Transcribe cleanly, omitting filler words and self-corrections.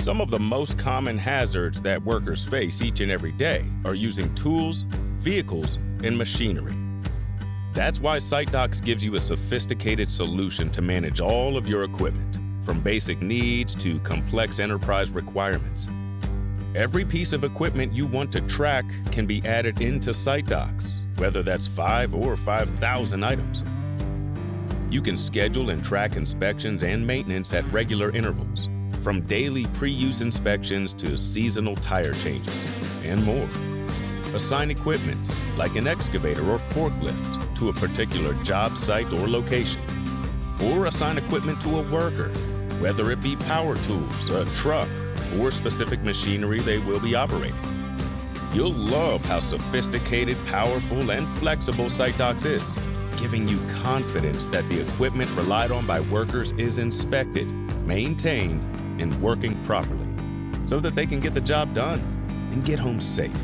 Some of the most common hazards that workers face each and every day are using tools, vehicles, and machinery. That's why SiteDocs gives you a sophisticated solution to manage all of your equipment, from basic needs to complex enterprise requirements. Every piece of equipment you want to track can be added into SiteDocs, whether that's 5 or 5,000 items. You can schedule and track inspections and maintenance at regular intervals, from daily pre-use inspections to seasonal tire changes, and more. Assign equipment, like an excavator or forklift, to a particular job site or location. Or assign equipment to a worker, whether it be power tools, a truck, or specific machinery they will be operating. You'll love how sophisticated, powerful, and flexible SiteDocs is, giving you confidence that the equipment relied on by workers is inspected, maintained, and working properly, so that they can get the job done and get home safe.